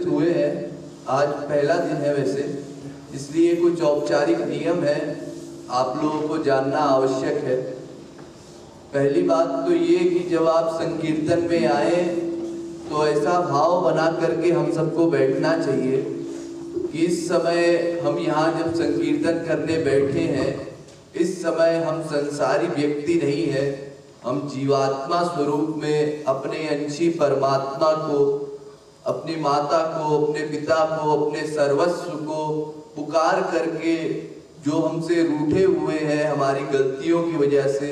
उपस्थित हुए हैं। आज पहला दिन है वैसे, इसलिए कुछ औपचारिक नियम है, आप लोगों को जानना आवश्यक है। पहली बात तो ये कि जब आप संकीर्तन में आए तो ऐसा भाव बना करके हम सबको बैठना चाहिए कि इस समय हम यहाँ जब संकीर्तन करने बैठे हैं, इस समय हम संसारी व्यक्ति नहीं है, हम जीवात्मा स्वरूप में अपने अंशी परमात्मा को, अपनी माता को, अपने पिता को, अपने सर्वस्व को पुकार करके जो हमसे रूठे हुए हैं हमारी गलतियों की वजह से,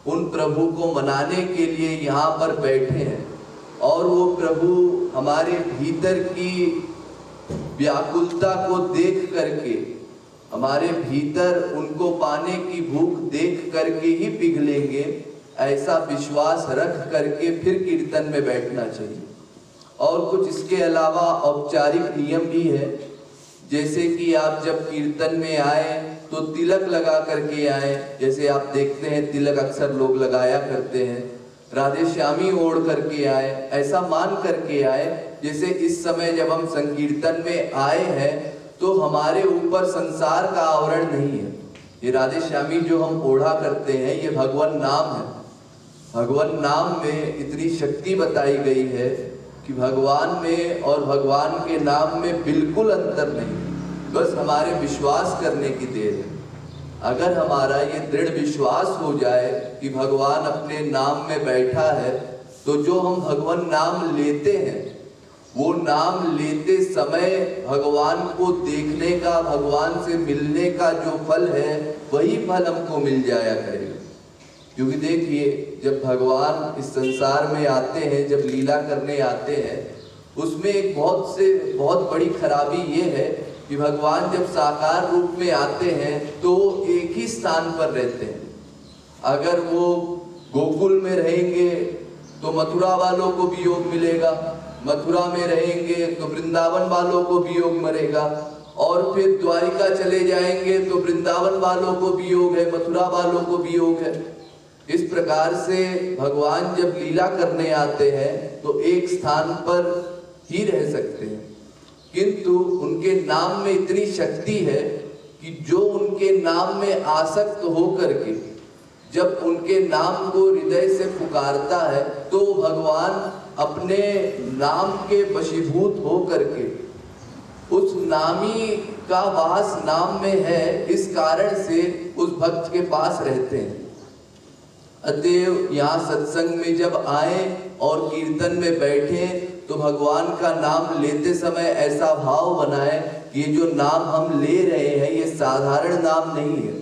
उन प्रभु को मनाने के लिए यहाँ पर बैठे हैं। और वो प्रभु हमारे भीतर की व्याकुलता को देख करके, हमारे भीतर उनको पाने की भूख देख करके ही पिघलेंगे, ऐसा विश्वास रख करके फिर कीर्तन में बैठना चाहिए। और कुछ इसके अलावा औपचारिक नियम भी है, जैसे कि आप जब कीर्तन में आए तो तिलक लगा करके आए। जैसे आप देखते हैं तिलक अक्सर लोग लगाया करते हैं, राधे श्यामी ओढ़ करके आए, ऐसा मान करके आए जैसे इस समय जब हम संकीर्तन में आए हैं तो हमारे ऊपर संसार का आवरण नहीं है। ये राधे श्यामी जो हम ओढ़ा करते हैं ये भगवान नाम है। भगवान नाम में इतनी शक्ति बताई गई है कि भगवान में और भगवान के नाम में बिल्कुल अंतर नहीं, बस हमारे विश्वास करने की देर है। अगर हमारा ये दृढ़ विश्वास हो जाए कि भगवान अपने नाम में बैठा है, तो जो हम भगवान नाम लेते हैं, वो नाम लेते समय भगवान को देखने का, भगवान से मिलने का जो फल है वही फल हमको मिल जाया करेगा। क्योंकि देखिए, जब भगवान इस संसार में आते हैं, जब लीला करने आते हैं, उसमें एक बहुत बड़ी खराबी ये है कि भगवान जब साकार रूप में आते हैं तो एक ही स्थान पर रहते हैं। अगर वो गोकुल में रहेंगे तो मथुरा वालों को भी योग मिलेगा, मथुरा में रहेंगे तो वृंदावन वालों को भी योग मिलेगा, और फिर द्वारिका चले जाएंगे तो वृंदावन वालों को भी योग है, मथुरा वालों को भी योग है। इस प्रकार से भगवान जब लीला करने आते हैं तो एक स्थान पर ही रह सकते हैं, किंतु उनके नाम में इतनी शक्ति है कि जो उनके नाम में आसक्त होकर के जब उनके नाम को हृदय से पुकारता है तो भगवान अपने नाम के वशीभूत हो करके, उस नामी का वास नाम में है, इस कारण से उस भक्त के पास रहते हैं। अतएव यहाँ सत्संग में जब आए और कीर्तन में बैठे तो भगवान का नाम लेते समय ऐसा भाव बनाए कि ये जो नाम हम ले रहे हैं ये साधारण नाम नहीं है,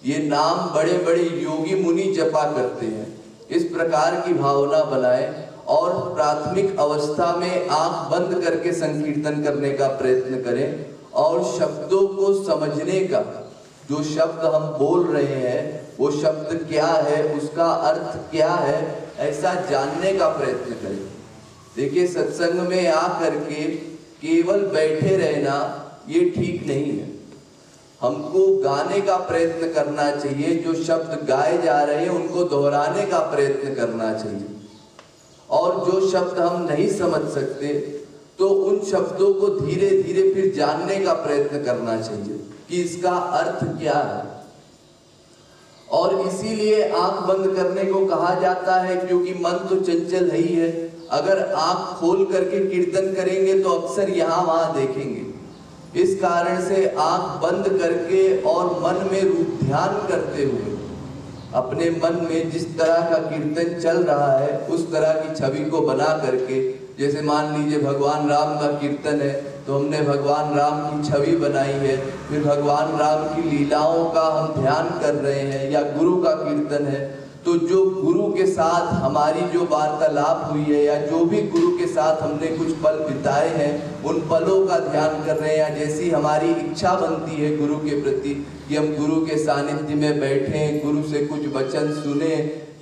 ये नाम बड़े बड़े योगी मुनि जपा करते हैं। इस प्रकार की भावना बनाए और प्राथमिक अवस्था में आंख बंद करके संकीर्तन करने का प्रयत्न करें और शब्दों को समझने का, जो शब्द हम बोल रहे हैं वो शब्द क्या है, उसका अर्थ क्या है, ऐसा जानने का प्रयत्न करें। देखिए, सत्संग में आकर के केवल बैठे रहना ये ठीक नहीं है। हमको गाने का प्रयत्न करना चाहिए, जो शब्द गाए जा रहे हैं उनको दोहराने का प्रयत्न करना चाहिए, और जो शब्द हम नहीं समझ सकते तो उन शब्दों को धीरे धीरे फिर जानने का प्रयत्न करना चाहिए कि इसका अर्थ क्या है। और इसीलिए आंख बंद करने को कहा जाता है, क्योंकि मन तो चंचल है ही है। अगर आंख खोल करके कीर्तन करेंगे तो अक्सर यहाँ वहां देखेंगे। इस कारण से आंख बंद करके और मन में रूप ध्यान करते हुए अपने मन में जिस तरह का कीर्तन चल रहा है उस तरह की छवि को बना करके, जैसे मान लीजिए भगवान राम का कीर्तन है तो हमने भगवान राम की छवि बनाई है, फिर भगवान राम की लीलाओं का हम ध्यान कर रहे हैं, या गुरु का कीर्तन है तो जो गुरु के साथ हमारी जो वार्तालाप हुई है या जो भी गुरु के साथ हमने कुछ पल बिताए हैं उन पलों का ध्यान कर रहे हैं, या जैसी हमारी इच्छा बनती है गुरु के प्रति कि हम गुरु के सानिध्य में बैठें, गुरु से कुछ वचन सुने,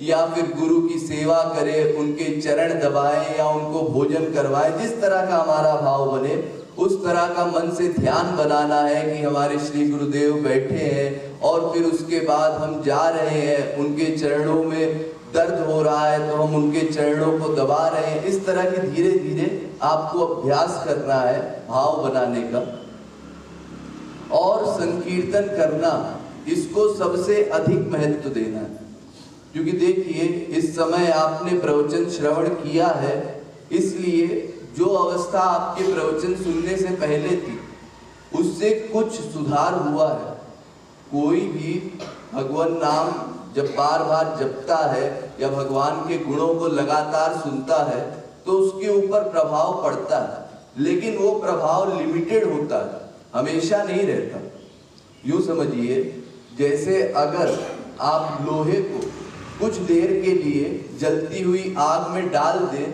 या फिर गुरु की सेवा करें, उनके चरण दबाएं या उनको भोजन करवाएं, जिस तरह का हमारा भाव बने उस तरह का मन से ध्यान बनाना है कि हमारे श्री गुरुदेव बैठे हैं और फिर उसके बाद हम जा रहे हैं उनके चरणों में दर्द हो रहा है तो हम उनके चरणों को दबा रहे हैं। इस तरह की धीरे धीरे आपको अभ्यास करना है भाव बनाने का। और संकीर्तन करना, इसको सबसे अधिक महत्व देना है, क्योंकि देखिए इस समय आपने प्रवचन श्रवण किया है, इसलिए जो अवस्था आपके प्रवचन सुनने से पहले थी उससे कुछ सुधार हुआ है। कोई भी भगवान नाम जब बार बार जपता है या भगवान के गुणों को लगातार सुनता है तो उसके ऊपर प्रभाव पड़ता है, लेकिन वो प्रभाव लिमिटेड होता है, हमेशा नहीं रहता। यूं समझिए जैसे अगर आप लोहे को कुछ देर के लिए जलती हुई आग में डाल दें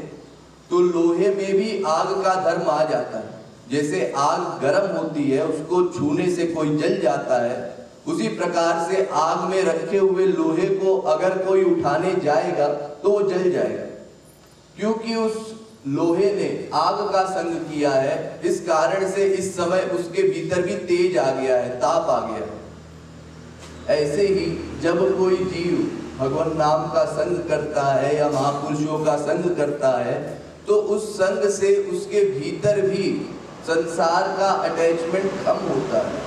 तो लोहे में भी आग का धर्म आ जाता है। जैसे आग गर्म होती है, उसको छूने से कोई जल जाता है, उसी प्रकार से आग में रखे हुए लोहे को अगर कोई उठाने जाएगा तो वो जल जाएगा, क्योंकि उस लोहे ने आग का संग किया है। इस कारण से इस समय उसके भीतर भी तेज आ गया है, ताप आ गया है। ऐसे ही जब कोई जीव भगवान नाम का संग करता है या महापुरुषों का संग करता है तो उस संग से उसके भीतर भी संसार का अटैचमेंट कम होता है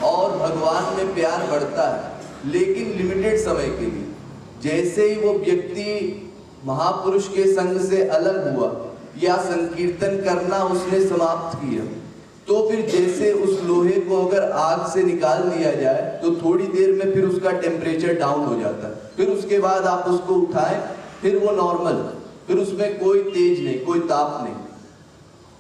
और भगवान में प्यार बढ़ता है, लेकिन लिमिटेड समय के लिए। जैसे ही वो व्यक्ति महापुरुष के संग से अलग हुआ या संकीर्तन करना उसने समाप्त किया, तो फिर जैसे उस लोहे को अगर आग से निकाल दिया जाए तो थोड़ी देर में फिर उसका टेम्परेचर डाउन हो जाता है, फिर उसके बाद आप उसको उठाएं, फिर वो नॉर्मल, फिर उसमें कोई तेज नहीं, कोई ताप नहीं।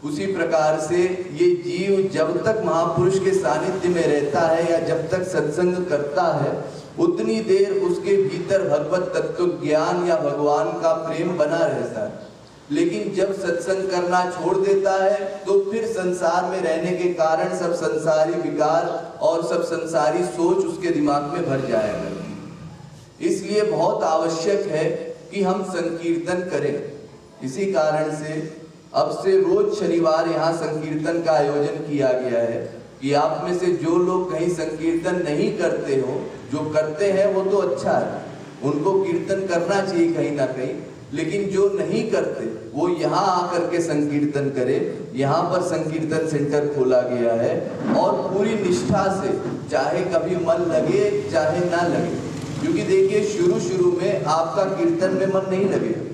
उसी प्रकार से ये जीव जब तक महापुरुष के सानिध्य में रहता है या जब तक सत्संग करता है उतनी देर उसके भीतर भगवत तत्व ज्ञान या भगवान का प्रेम बना रहता है। लेकिन जब सत्संग करना छोड़ देता है तो फिर संसार में रहने के कारण सब संसारी विकार और सब संसारी सोच उसके दिमाग में भर जाएगा। इसलिए बहुत आवश्यक है कि हम संकीर्तन करें। इसी कारण से अब से रोज शनिवार यहाँ संकीर्तन का आयोजन किया गया है कि आप में से जो लोग कहीं संकीर्तन नहीं करते हो, जो करते हैं वो तो अच्छा है, उनको कीर्तन करना चाहिए कहीं ना कहीं, लेकिन जो नहीं करते वो यहाँ आकर के संकीर्तन करें। यहाँ पर संकीर्तन सेंटर खोला गया है और पूरी निष्ठा से, चाहे कभी मन लगे चाहे ना लगे, क्योंकि देखिए शुरू में आपका कीर्तन में मन नहीं लगेगा,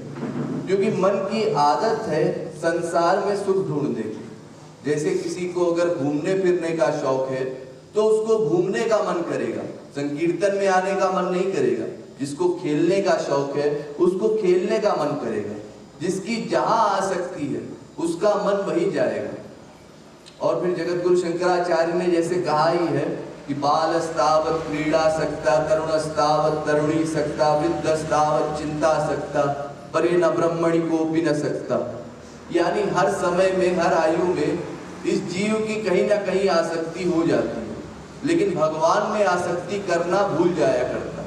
क्योंकि मन की आदत है संसार में सुख ढूंढने की। जैसे किसी को अगर घूमने फिरने का शौक है तो उसको घूमने का मन करेगा, संकीर्तन में आने का मन नहीं करेगा। जिसको खेलने का शौक है उसको खेलने का मन करेगा। जिसकी जहां आसक्ति है उसका मन वही जाएगा। और फिर जगत गुरु शंकराचार्य ने जैसे कहा ही है कि बालस्तावत क्रीड़ा सकता, तरुणस्तावत तरुणी सकता, वृद्धस्तावत चिंता सकता, परे न ब्रह्मणि कोपि न सकता। यानी हर समय में, हर आयु में इस जीव की कहीं ना कहीं आसक्ति हो जाती है, लेकिन भगवान में आसक्ति करना भूल जाया करता।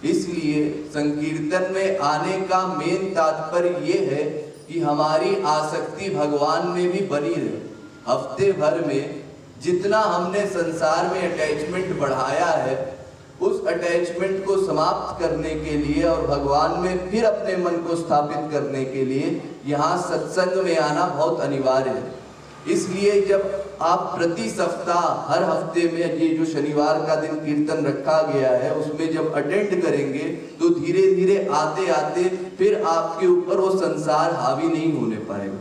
इसलिए संकीर्तन में आने का मेन तात्पर्य ये है कि हमारी आसक्ति भगवान में भी बनी रहे। हफ्ते भर में जितना हमने संसार में अटैचमेंट बढ़ाया है, उस अटैचमेंट को समाप्त करने के लिए और भगवान में फिर अपने मन को स्थापित करने के लिए यहाँ सत्संग में आना बहुत अनिवार्य है। इसलिए जब आप प्रति सप्ताह हर हफ्ते में ये जो शनिवार का दिन कीर्तन रखा गया है उसमें जब अटेंड करेंगे तो धीरे धीरे आते आते फिर आपके ऊपर वो संसार हावी नहीं होने पाएगा।